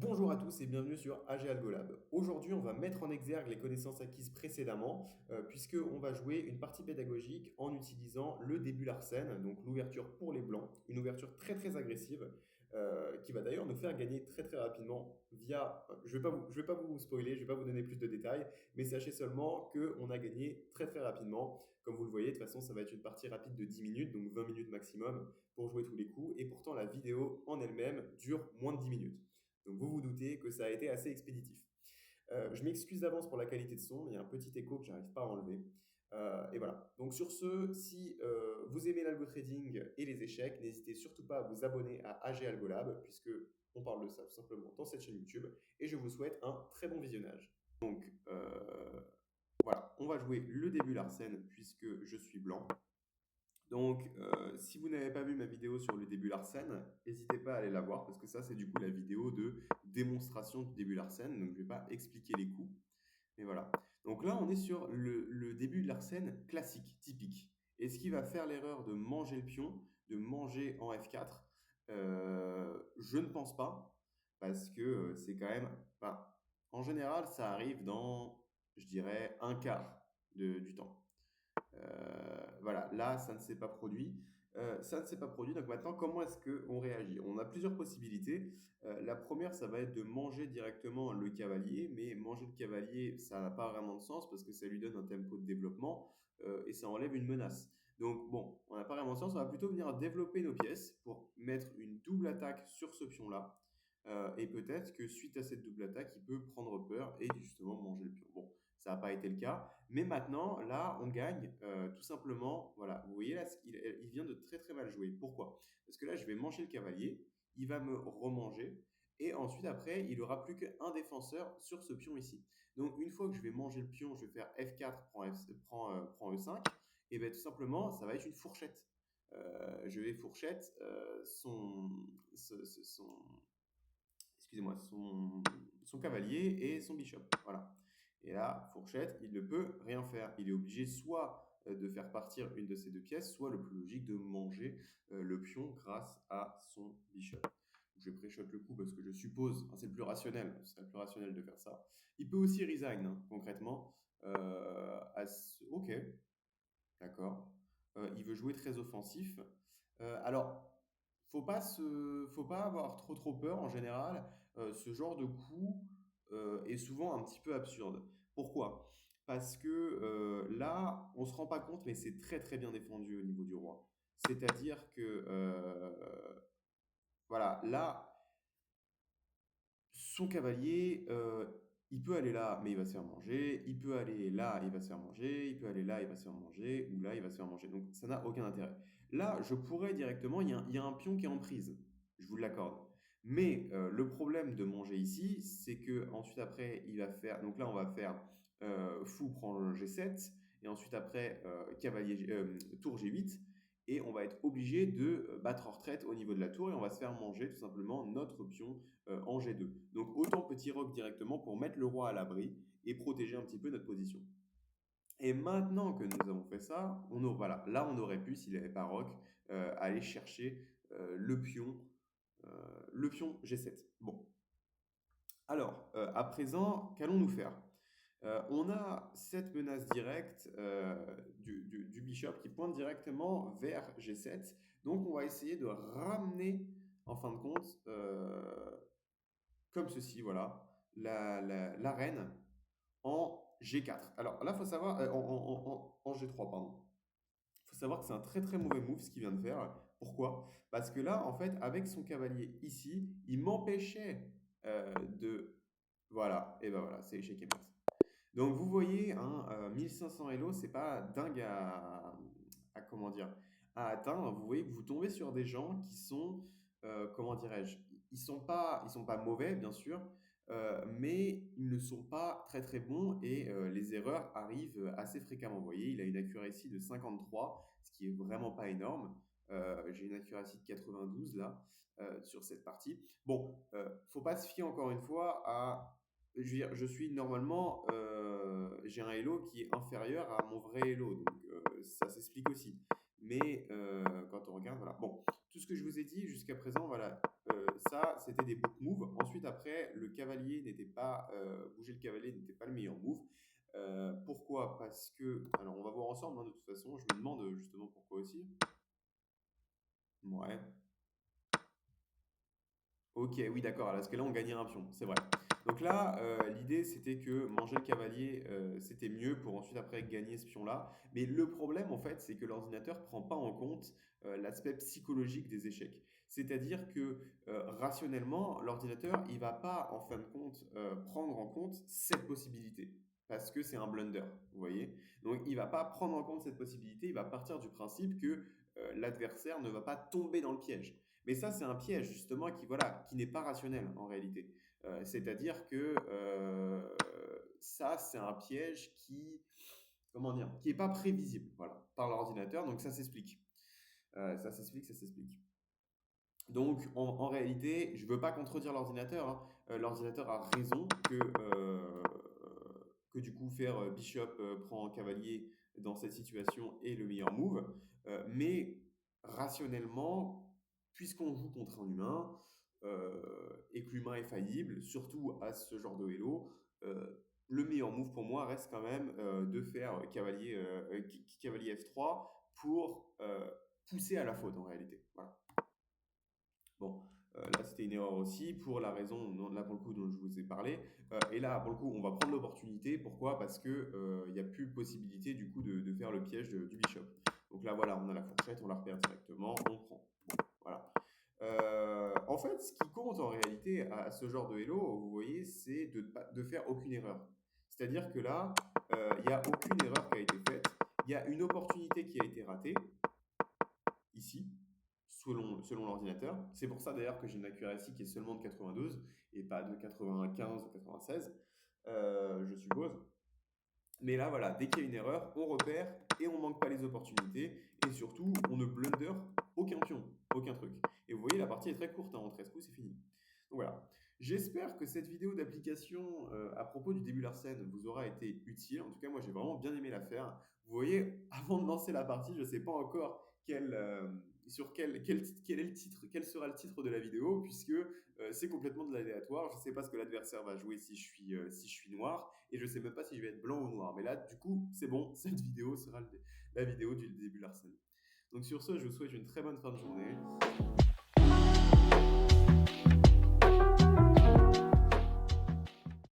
Bonjour à tous et bienvenue sur AG Algolab. Aujourd'hui, on va mettre en exergue les connaissances acquises précédemment, puisqu'on va jouer une partie pédagogique en utilisant le début Larsen, donc l'ouverture pour les blancs, une ouverture très très agressive, qui va d'ailleurs nous faire gagner très très rapidement via. Je vais pas vous spoiler, je vais pas vous donner plus de détails, mais sachez seulement qu'on a gagné très très rapidement. Comme vous le voyez, de toute façon, ça va être une partie rapide de 10 minutes, donc 20 minutes maximum pour jouer tous les coups, et pourtant la vidéo en elle-même dure moins de 10 minutes. Donc vous vous doutez que ça a été assez expéditif. Je m'excuse d'avance pour la qualité de son, mais il y a un petit écho que j'arrive pas à enlever. Et voilà. Donc sur ce, si vous aimez l'algo trading et les échecs, n'hésitez surtout pas à vous abonner à AG Algolab, puisque on parle de ça tout simplement dans cette chaîne YouTube. Et je vous souhaite un très bon visionnage. Donc voilà, on va jouer le début Larsen puisque je suis blanc. Donc, si vous n'avez pas vu ma vidéo sur le début Larsen, n'hésitez pas à aller la voir parce que ça, c'est du coup la vidéo de démonstration du début Larsen. Donc, je ne vais pas expliquer les coups. Mais voilà. Donc là, on est sur le début de Larsen classique, typique. Est-ce qu'il va faire l'erreur de manger le pion, de manger en F4? Je ne pense pas parce que c'est quand même. Enfin, en général, ça arrive dans, je dirais, un quart du temps. Voilà, là, ça ne s'est pas produit. Ça ne s'est pas produit. Donc maintenant, comment est-ce qu'on réagit? On a plusieurs possibilités. La première, ça va être de manger directement le cavalier, mais manger le cavalier, ça n'a pas vraiment de sens parce que ça lui donne un tempo de développement et ça enlève une menace. Donc bon, on n'a pas vraiment de sens. On va plutôt venir développer nos pièces pour mettre une double attaque sur ce pion-là. Et peut-être que suite à cette double attaque, il peut prendre peur et justement manger le pion. Bon, ça n'a pas été le cas. Mais maintenant, là, on gagne tout simplement. Voilà, vous voyez là, il vient de très très mal jouer. Pourquoi? Parce que là, je vais manger le cavalier, il va me remanger, et ensuite, après, il n'aura plus qu'un défenseur sur ce pion ici. Donc, une fois que je vais manger le pion, je vais faire F4, prend E5, et bien tout simplement, ça va être une fourchette. Je vais fourchette excusez-moi, son cavalier et son bishop. Voilà. Et là, fourchette, il ne peut rien faire. Il est obligé soit de faire partir une de ces deux pièces, soit le plus logique de manger le pion grâce à son bishop. Je pré-shot le coup parce que je suppose, c'est le plus rationnel, ce serait le plus rationnel de faire ça. Il peut aussi resign, hein, concrètement. Ok, d'accord. Il veut jouer très offensif. Alors, faut pas avoir trop peur en général. Ce genre de coup est souvent un petit peu absurde. Pourquoi? Parce que là, on se rend pas compte, mais c'est très très bien défendu au niveau du roi. C'est-à-dire que voilà, là, son cavalier, il peut aller là, mais il va se faire manger. Il peut aller là, il va se faire manger. Il peut aller là, il va se faire manger. Ou là, il va se faire manger. Donc, ça n'a aucun intérêt. Là, je pourrais directement, il y a un pion qui est en prise. Je vous l'accorde. Mais le problème de manger ici, c'est que ensuite après, il va faire. Donc là, on va faire fou prend le G7. Et ensuite après, tour G8 et on va être obligé de battre en retraite au niveau de la tour et on va se faire manger tout simplement notre pion en G2. Donc autant petit roc directement pour mettre le roi à l'abri et protéger un petit peu notre position. Et maintenant que nous avons fait ça, voilà, là on aurait pu, s'il n'avait pas roc, aller chercher le pion G7. Bon, alors à présent, qu'allons-nous faire? On a cette menace directe du bishop qui pointe directement vers G7. Donc, on va essayer de ramener, en fin de compte, comme ceci, voilà, la reine en G4. Alors là, il faut savoir, en G3, pardon. Il faut savoir que c'est un très très mauvais move ce qu'il vient de faire. Pourquoi? Parce que là, en fait, avec son cavalier ici, il m'empêchait de... Voilà, et ben voilà, c'est échec et mat. Donc vous voyez, hein, 1500 Elo, c'est pas dingue comment dire, à atteindre. Vous voyez que vous tombez sur des gens qui sont, comment dirais-je, ils sont pas mauvais, bien sûr, mais ils ne sont pas très très bons et les erreurs arrivent assez fréquemment. Vous voyez, il a une accuracy de 53, ce qui est vraiment pas énorme. J'ai une accuracy de 92 là sur cette partie. Bon, faut pas se fier encore une fois à je veux dire, je suis normalement, j'ai un Elo qui est inférieur à mon vrai Elo, donc ça s'explique aussi. mais quand on regarde, voilà. Bon, tout ce que je vous ai dit jusqu'à présent, voilà, ça, c'était des book moves. Ensuite, après, bouger le cavalier n'était pas le meilleur move. Pourquoi? Parce que, alors on va voir ensemble, hein, de toute façon, je me demande justement pourquoi aussi. Ouais. Ok, oui, d'accord. À ce cas-là, on gagnait un pion, c'est vrai. Donc là, l'idée, c'était que manger le cavalier, c'était mieux pour ensuite, après, gagner ce pion-là. Mais le problème, en fait, c'est que l'ordinateur ne prend pas en compte l'aspect psychologique des échecs. C'est-à-dire que rationnellement, l'ordinateur, il va pas, en fin de compte, prendre en compte cette possibilité. Parce que c'est un blunder, vous voyez? Donc, il va pas prendre en compte cette possibilité. Il va partir du principe que l'adversaire ne va pas tomber dans le piège. Mais ça, c'est un piège justement qui, voilà, qui n'est pas rationnel en réalité. C'est-à-dire que ça, c'est un piège qui, comment dire, qui n'est pas prévisible, voilà, par l'ordinateur. Donc ça s'explique. Ça s'explique. Donc en réalité, je ne veux pas contredire l'ordinateur, hein. L'ordinateur a raison que du coup faire bishop prend cavalier dans cette situation est le meilleur move. Mais rationnellement, puisqu'on joue contre un humain et que l'humain est faillible, surtout à ce genre de hello, le meilleur move pour moi reste quand même de faire cavalier F3 pour pousser à la faute en réalité. Voilà. Bon, là c'était une erreur aussi pour la raison, là pour le coup, dont je vous ai parlé. Et là, pour le coup, on va prendre l'opportunité. Pourquoi? Parce que il n'y a plus possibilité du coup de faire le piège du bishop. Donc là, voilà, on a la fourchette, on la repère directement, on prend. Bon, voilà. En fait, ce qui compte en réalité à ce genre de hello, vous voyez, c'est de faire aucune erreur. C'est-à-dire que là, il n'y a aucune erreur qui a été faite. Il y a une opportunité qui a été ratée, ici, selon l'ordinateur. C'est pour ça d'ailleurs que j'ai une accuracy qui est seulement de 92 et pas de 95 ou 96, je suppose. Mais là, voilà, dès qu'il y a une erreur, on repère et on ne manque pas les opportunités. Et surtout, on ne blunder aucun pion, aucun truc. Et vous voyez, la partie est très courte, hein, en 13 coups, c'est fini. Donc voilà. J'espère que cette vidéo d'application à propos du début Larsen vous aura été utile. En tout cas, moi, j'ai vraiment bien aimé la faire. Vous voyez, avant de lancer la partie, je ne sais pas encore quel est le titre, quel sera le titre de la vidéo, puisque c'est complètement de l'aléatoire. Je ne sais pas ce que l'adversaire va jouer si je suis noir, et je ne sais même pas si je vais être blanc ou noir. Mais là, du coup, c'est bon, cette vidéo sera la vidéo du début Larsen. Donc sur ce, je vous souhaite une très bonne fin de journée.